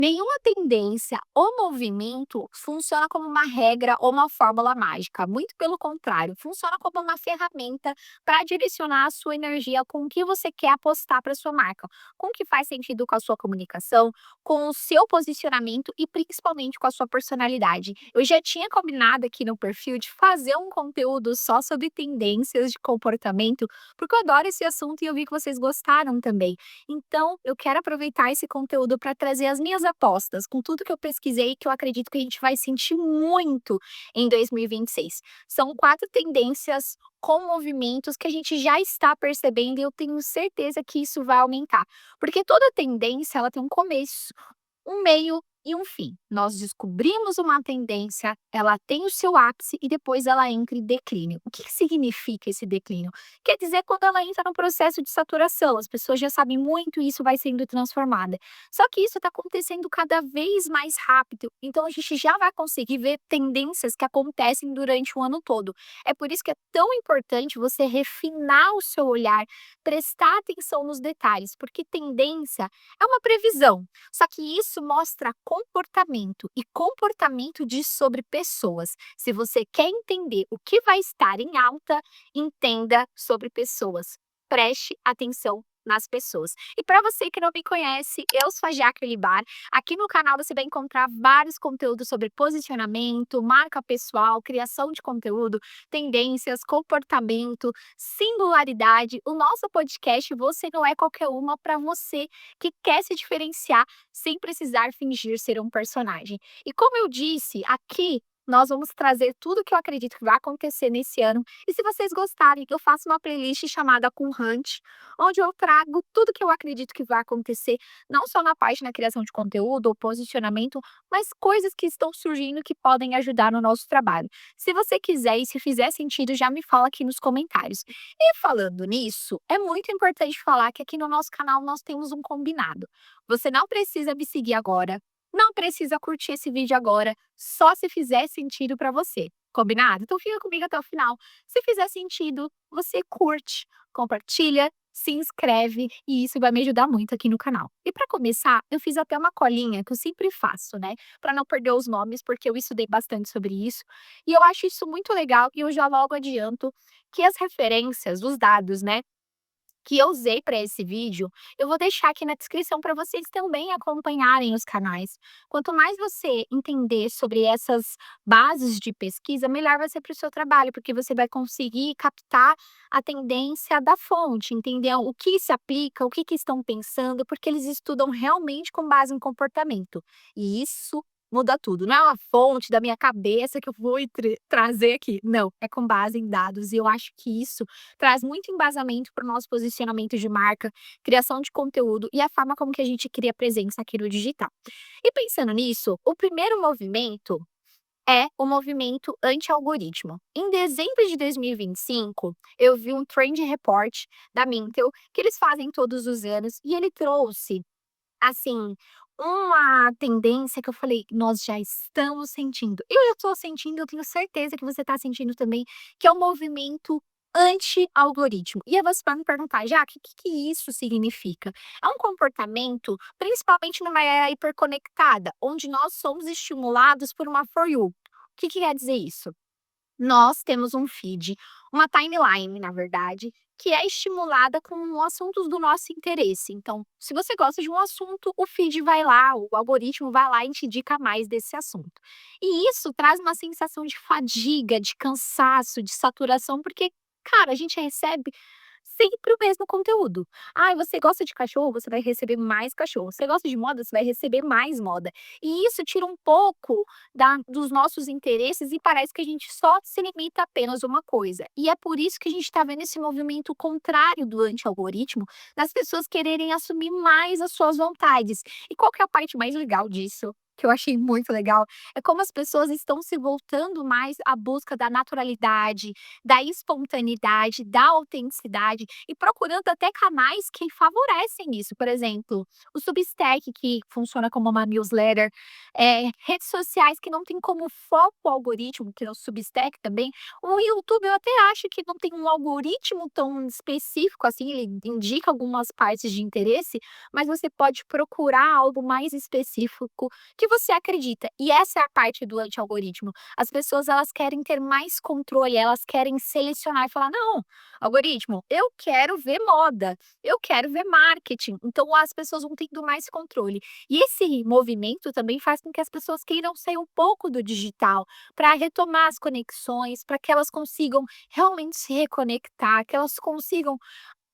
Nenhuma tendência ou movimento funciona como uma regra ou uma fórmula mágica. Muito pelo contrário, funciona como uma ferramenta para direcionar a sua energia com o que você quer apostar para sua marca, com o que faz sentido com a sua comunicação, com o seu posicionamento e principalmente com a sua personalidade. Eu já tinha combinado aqui no perfil de fazer um conteúdo só sobre tendências de comportamento, porque eu adoro esse assunto e eu vi que vocês gostaram também. Então, eu quero aproveitar esse conteúdo para trazer as minhas apostas, com tudo que eu pesquisei, que eu acredito que a gente vai sentir muito em 2026. São 4 tendências com movimentos que a gente já está percebendo e eu tenho certeza que isso vai aumentar. Porque toda tendência, ela tem um começo, um meio e um fim. Nós descobrimos uma tendência, ela tem o seu ápice e depois ela entra em declínio. O que significa esse declínio? Quer dizer quando ela entra no processo de saturação, as pessoas já sabem muito e isso vai sendo transformada. Só que isso está acontecendo cada vez mais rápido, então a gente já vai conseguir ver tendências que acontecem durante o ano todo. É por isso que é tão importante você refinar o seu olhar, prestar atenção nos detalhes, porque tendência é uma previsão. Só que isso mostra comportamento e comportamento diz sobre pessoas. Se você quer entender o que vai estar em alta, entenda sobre pessoas. Preste atenção nas pessoas. E para você que não me conhece, eu sou a Jaque Olibar. Aqui no canal você vai encontrar vários conteúdos sobre posicionamento, marca pessoal, criação de conteúdo, tendências, comportamento, singularidade. O nosso podcast Você Não É Qualquer Uma para você que quer se diferenciar sem precisar fingir ser um personagem. E como eu disse, aqui nós vamos trazer tudo que eu acredito que vai acontecer nesse ano. E se vocês gostarem, eu faço uma playlist chamada Com Hunt, onde eu trago tudo que eu acredito que vai acontecer, não só na parte da criação de conteúdo ou posicionamento, mas coisas que estão surgindo que podem ajudar no nosso trabalho. Se você quiser e se fizer sentido, já me fala aqui nos comentários. E falando nisso, é muito importante falar que aqui no nosso canal nós temos um combinado. Você não precisa me seguir agora, não precisa curtir esse vídeo agora, só se fizer sentido para você. Combinado? Então fica comigo até o final. Se fizer sentido, você curte, compartilha, se inscreve e isso vai me ajudar muito aqui no canal. E para começar, eu fiz até uma colinha que eu sempre faço, né? Para não perder os nomes, porque eu estudei bastante sobre isso. E eu acho isso muito legal e eu já logo adianto que as referências, os dados, né? Que eu usei para esse vídeo, eu vou deixar aqui na descrição para vocês também acompanharem os canais. Quanto mais você entender sobre essas bases de pesquisa, melhor vai ser para o seu trabalho, porque você vai conseguir captar a tendência da fonte, entender o que se aplica, o que, que estão pensando, porque eles estudam realmente com base em comportamento. E isso muda tudo. Não é uma fonte da minha cabeça que eu vou trazer aqui. Não, é com base em dados. E eu acho que isso traz muito embasamento para o nosso posicionamento de marca, criação de conteúdo e a forma como que a gente cria presença aqui no digital. E pensando nisso, o primeiro movimento é o movimento anti-algoritmo. Em dezembro de 2025, eu vi um Trend Report da Mintel, que eles fazem todos os anos, e ele trouxe assim, uma tendência que eu falei: "Nós já estamos sentindo". Eu estou sentindo, eu tenho certeza que você está sentindo também, que é o movimento anti-algoritmo. E aí você vai me perguntar: já o que isso significa?". É um comportamento, principalmente numa era hiperconectada, onde nós somos estimulados por uma For You. O que quer dizer isso? Nós temos um feed, uma timeline, na verdade, que é estimulada com assuntos do nosso interesse. Então, se você gosta de um assunto, o feed vai lá, o algoritmo vai lá e te indica mais desse assunto. E isso traz uma sensação de fadiga, de cansaço, de saturação, porque, cara, a gente recebe sempre o mesmo conteúdo. Ah, você gosta de cachorro, você vai receber mais cachorro. Você gosta de moda, você vai receber mais moda. E isso tira um pouco dos nossos interesses e parece que a gente só se limita a apenas uma coisa. E é por isso que a gente está vendo esse movimento contrário do anti-algoritmo, das pessoas quererem assumir mais as suas vontades. E qual que é a parte mais legal disso? que eu achei muito legal, é como as pessoas estão se voltando mais à busca da naturalidade, da espontaneidade, da autenticidade e procurando até canais que favorecem isso. Por exemplo, o Substack, que funciona como uma newsletter, redes sociais que não tem como foco o algoritmo, que é o Substack também. O YouTube eu até acho que não tem um algoritmo tão específico assim, ele indica algumas partes de interesse, mas você pode procurar algo mais específico que você acredita. E essa é a parte do anti-algoritmo. As pessoas elas querem ter mais controle, elas querem selecionar e falar: "Não, algoritmo, eu quero ver moda, eu quero ver marketing". Então as pessoas vão tendo mais controle. E esse movimento também faz com que as pessoas queiram sair um pouco do digital, para retomar as conexões, para que elas consigam realmente se reconectar, que elas consigam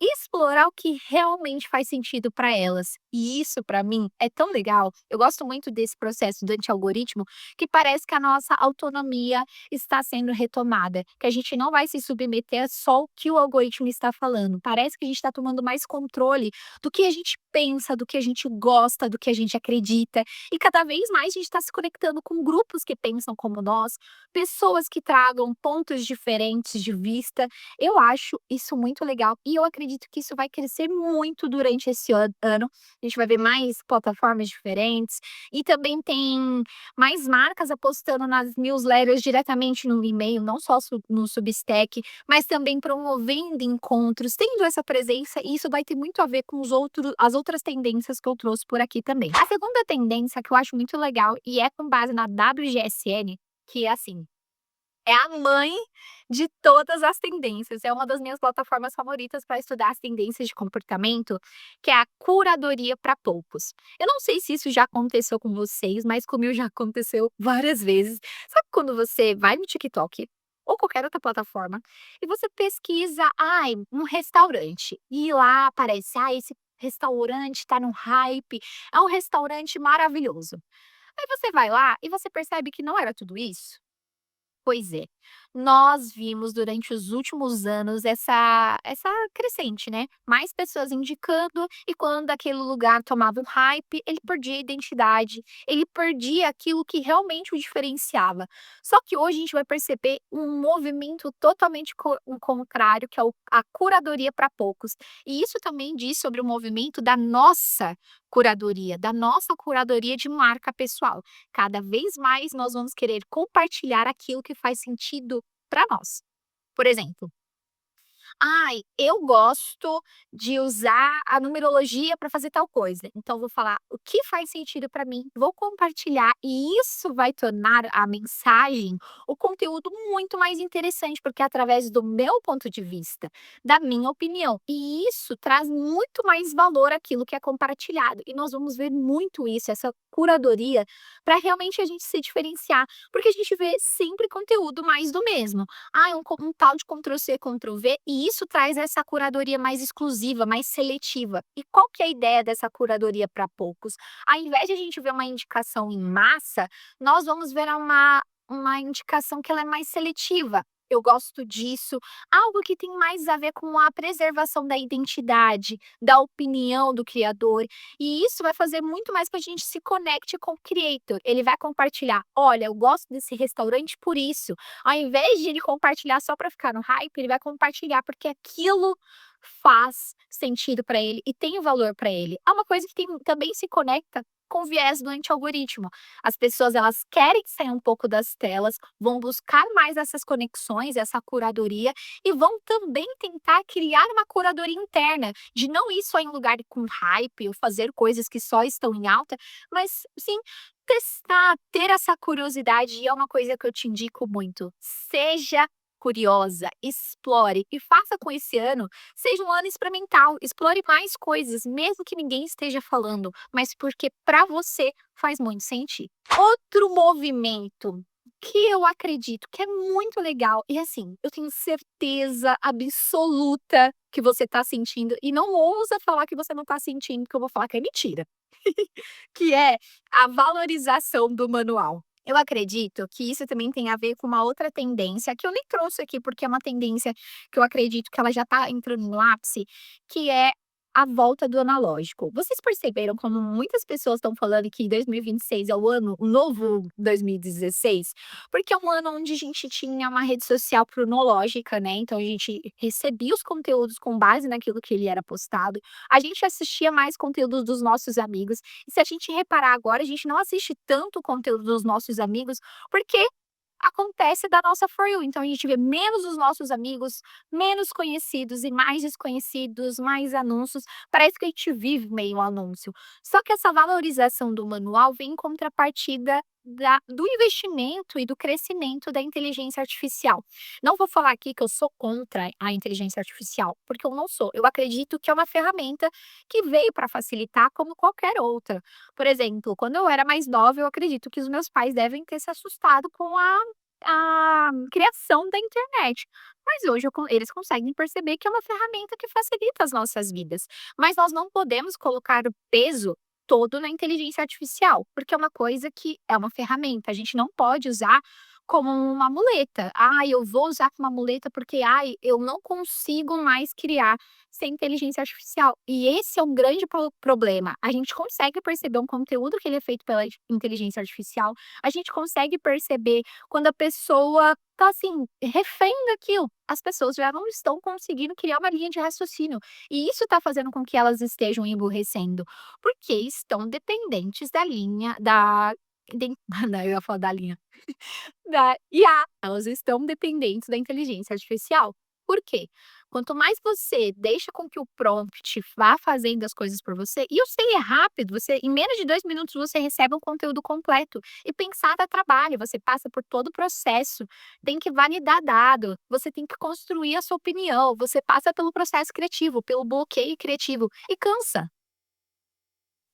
explorar o que realmente faz sentido para elas. E isso para mim é tão legal. Eu gosto muito desse processo do anti-algoritmo, que parece que a nossa autonomia está sendo retomada, que a gente não vai se submeter a só o que o algoritmo está falando. Parece que a gente está tomando mais controle do que a gente pensa, do que a gente gosta, do que a gente acredita. E cada vez mais a gente está se conectando com grupos que pensam como nós, pessoas que tragam pontos diferentes de vista. Eu acho isso muito legal e eu acredito que isso vai crescer muito durante esse ano. A gente vai ver mais plataformas diferentes e também tem mais marcas apostando nas newsletters diretamente no e-mail, não só no Substack, mas também promovendo encontros, tendo essa presença, e isso vai ter muito a ver com as outras tendências que eu trouxe por aqui também. A segunda tendência que eu acho muito legal e é com base na WGSN, que é assim, é a mãe de todas as tendências, é uma das minhas plataformas favoritas para estudar as tendências de comportamento, que é a curadoria para poucos. Eu não sei se isso já aconteceu com vocês, mas comigo já aconteceu várias vezes. Sabe quando você vai no TikTok ou qualquer outra plataforma e você pesquisa, ai, um restaurante, e lá aparece, esse restaurante está no hype, é um restaurante maravilhoso. Aí você vai lá e você percebe que não era tudo isso. Pois é. Nós vimos durante os últimos anos essa crescente, né, mais pessoas indicando e quando aquele lugar tomava um hype, ele perdia a identidade, ele perdia aquilo que realmente o diferenciava. Só que hoje a gente vai perceber um movimento totalmente o contrário, que é a curadoria para poucos. E isso também diz sobre o movimento da nossa curadoria de marca pessoal. Cada vez mais nós vamos querer compartilhar aquilo que faz sentido para nós. Por exemplo, "Ai, eu gosto de usar a numerologia para fazer tal coisa, então vou falar o que faz sentido para mim, vou compartilhar", e isso vai tornar a mensagem, o conteúdo muito mais interessante, porque é através do meu ponto de vista, da minha opinião, e isso traz muito mais valor àquilo que é compartilhado, e nós vamos ver muito isso, essa curadoria, para realmente a gente se diferenciar, porque a gente vê sempre conteúdo mais do mesmo. Um tal de Ctrl C, Ctrl V, e isso traz essa curadoria mais exclusiva, mais seletiva. E qual que é a ideia dessa curadoria para poucos? Ao invés de a gente ver uma indicação em massa, nós vamos ver uma indicação que ela é mais seletiva. Eu gosto disso, algo que tem mais a ver com a preservação da identidade, da opinião do criador, e isso vai fazer muito mais que a gente se conecte com o creator. Ele vai compartilhar: "Olha, eu gosto desse restaurante por isso". Ao invés de ele compartilhar só para ficar no hype, ele vai compartilhar porque aquilo faz sentido para ele e tem valor para ele. É uma coisa que também se conecta com o viés do anti-algoritmo. As pessoas elas querem sair um pouco das telas, vão buscar mais essas conexões, essa curadoria e vão também tentar criar uma curadoria interna, de não ir só em lugar com hype ou fazer coisas que só estão em alta, mas sim testar, ter essa curiosidade, e é uma coisa que eu te indico muito. Seja curiosa, explore e faça com esse ano seja um ano experimental. Explore mais coisas, mesmo que ninguém esteja falando, mas porque para você faz muito sentido. Outro movimento que eu acredito que é muito legal, e assim, eu tenho certeza absoluta que você está sentindo, e não ousa falar que você não está sentindo, que eu vou falar que é mentira. Que é a valorização do manual. Eu acredito que isso também tem a ver com uma outra tendência, que eu nem trouxe aqui, porque é uma tendência que eu acredito que ela já está entrando no ápice, que é a volta do analógico. Vocês perceberam como muitas pessoas estão falando que 2026 é o novo 2016? Porque é um ano onde a gente tinha uma rede social cronológica, né, então a gente recebia os conteúdos com base naquilo que ele era postado, a gente assistia mais conteúdos dos nossos amigos, e se a gente reparar agora, a gente não assiste tanto conteúdo dos nossos amigos, porque acontece da nossa For You, então a gente vê menos os nossos amigos, menos conhecidos e mais desconhecidos, mais anúncios, parece que a gente vive meio anúncio. Só que essa valorização do manual vem em contrapartida do investimento e do crescimento da inteligência artificial. Não vou falar aqui que eu sou contra a inteligência artificial, porque eu não sou. Eu acredito que é uma ferramenta que veio para facilitar como qualquer outra. Por exemplo, quando eu era mais nova, eu acredito que os meus pais devem ter se assustado com a criação da internet. Mas hoje eles conseguem perceber que é uma ferramenta que facilita as nossas vidas. Mas nós não podemos colocar o peso todo na inteligência artificial, porque é uma coisa que é uma ferramenta. A gente não pode usar como uma muleta. "Ai, eu vou usar como uma muleta porque, ai, eu não consigo mais criar sem inteligência artificial". E esse é um grande problema. A gente consegue perceber um conteúdo que ele é feito pela inteligência artificial, a gente consegue perceber quando a pessoa tá, assim, refém daquilo. As pessoas já não estão conseguindo criar uma linha de raciocínio, e isso está fazendo com que elas estejam emburrecendo, porque estão dependentes da linha da den não, eu ia falar da linha, da IA, elas estão dependentes da inteligência artificial. Por quê? Quanto mais você deixa com que o prompt vá fazendo as coisas por você, e eu sei, é rápido, você em menos de 2 minutos você recebe um conteúdo completo. E pensar dá trabalho, você passa por todo o processo, tem que validar dado, você tem que construir a sua opinião, você passa pelo processo criativo, pelo bloqueio criativo, e cansa.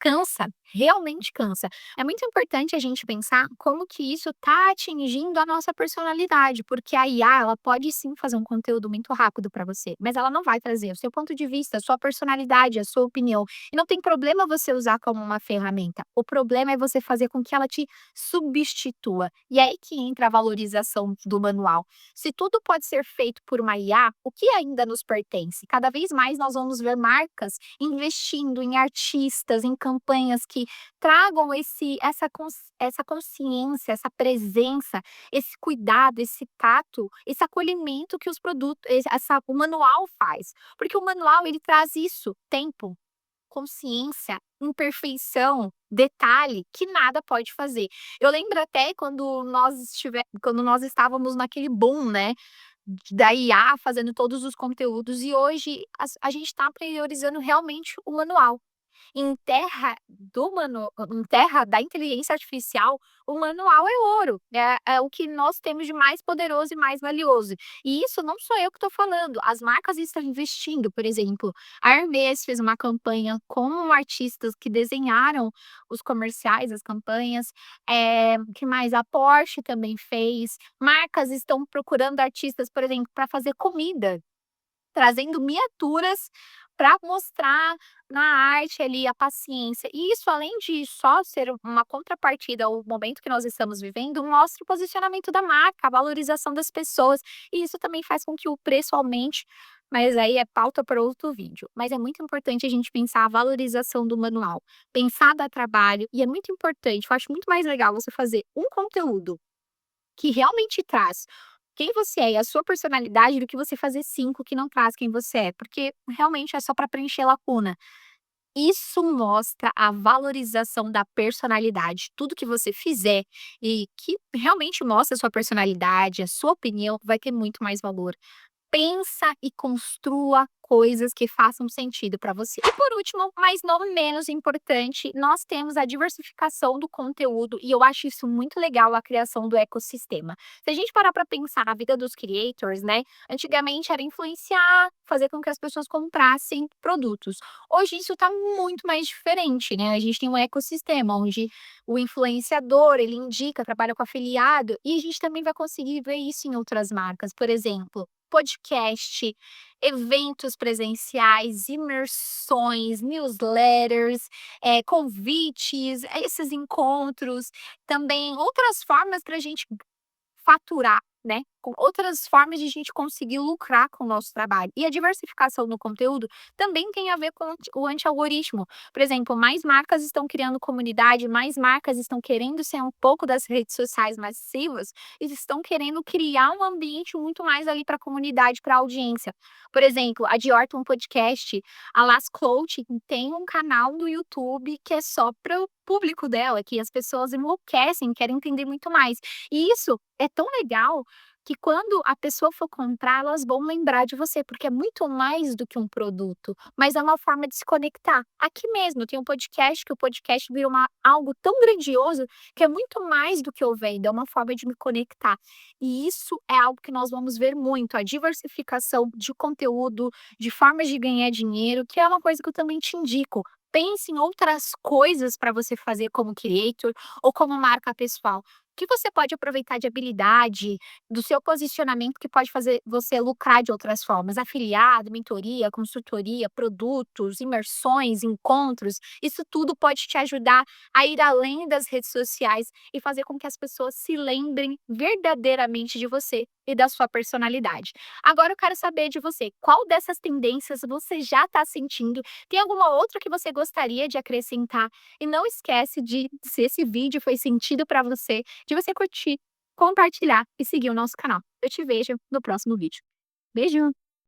Cansa, realmente cansa. É muito importante a gente pensar como que isso está atingindo a nossa personalidade, porque a IA, ela pode sim fazer um conteúdo muito rápido para você, mas ela não vai trazer o seu ponto de vista, a sua personalidade, a sua opinião. E não tem problema você usar como uma ferramenta. O problema é você fazer com que ela te substitua. E é aí que entra a valorização do manual. Se tudo pode ser feito por uma IA, o que ainda nos pertence? Cada vez mais nós vamos ver marcas investindo em artistas, em campanhas que tragam essa consciência, essa presença, esse cuidado, esse tato, esse acolhimento que os produtos o manual faz. Porque o manual ele traz isso, tempo, consciência, imperfeição, detalhe que nada pode fazer. Eu lembro até quando nós estávamos naquele boom, né, da IA fazendo todos os conteúdos e hoje a gente está priorizando realmente o manual. Em terra da inteligência artificial, o manual é ouro, é o que nós temos de mais poderoso e mais valioso. E isso não sou eu que estou falando, as marcas estão investindo, por exemplo, a Hermès fez uma campanha com artistas que desenharam os comerciais, as campanhas, que mais? A Porsche também fez, marcas estão procurando artistas, por exemplo, para fazer comida. Trazendo miniaturas para mostrar na arte ali a paciência. E isso além de só ser uma contrapartida ao momento que nós estamos vivendo, mostra o posicionamento da marca, a valorização das pessoas, e isso também faz com que o preço aumente, mas aí é pauta para outro vídeo. Mas é muito importante a gente pensar a valorização do manual, pensar dá trabalho, e é muito importante, eu acho muito mais legal você fazer um conteúdo que realmente traz quem você é e a sua personalidade do que você fazer 5 que não traz quem você é, porque realmente é só para preencher lacuna. Isso mostra a valorização da personalidade. Tudo que você fizer e que realmente mostra a sua personalidade, a sua opinião, vai ter muito mais valor. Pensa e construa coisas que façam sentido para você. E por último, mas não menos importante, nós temos a diversificação do conteúdo e eu acho isso muito legal, a criação do ecossistema. Se a gente parar para pensar na vida dos creators, né, antigamente era influenciar, fazer com que as pessoas comprassem produtos. Hoje isso está muito mais diferente, né, a gente tem um ecossistema onde o influenciador, ele indica, trabalha com afiliado, e a gente também vai conseguir ver isso em outras marcas, por exemplo, podcast, eventos presenciais, imersões, newsletters, convites, esses encontros, também outras formas para a gente faturar, né, com outras formas de a gente conseguir lucrar com o nosso trabalho. E a diversificação no conteúdo também tem a ver com o anti-algoritmo. Por exemplo, mais marcas estão criando comunidade, mais marcas estão querendo ser um pouco das redes sociais massivas e estão querendo criar um ambiente muito mais ali para a comunidade, para a audiência. Por exemplo, a Dior tem um podcast, a Las Clothing tem um canal no YouTube que é só para o público dela, que as pessoas enlouquecem, querem entender muito mais. E isso é tão legal que quando a pessoa for comprar, elas vão lembrar de você, porque é muito mais do que um produto, mas é uma forma de se conectar. Aqui mesmo tem um podcast, que o podcast virou algo tão grandioso que é muito mais do que eu vendo, é uma forma de me conectar. E isso é algo que nós vamos ver muito, a diversificação de conteúdo, de formas de ganhar dinheiro, que é uma coisa que eu também te indico. Pense em outras coisas para você fazer como creator ou como marca pessoal. O que você pode aproveitar de habilidade, do seu posicionamento que pode fazer você lucrar de outras formas? Afiliado, mentoria, consultoria, produtos, imersões, encontros, isso tudo pode te ajudar a ir além das redes sociais e fazer com que as pessoas se lembrem verdadeiramente de você e da sua personalidade. Agora eu quero saber de você, qual dessas tendências você já está sentindo? Tem alguma outra que você gostaria de acrescentar? E não esquece de, se esse vídeo foi sentido para você, de você curtir, compartilhar e seguir o nosso canal. Eu te vejo no próximo vídeo. Beijo!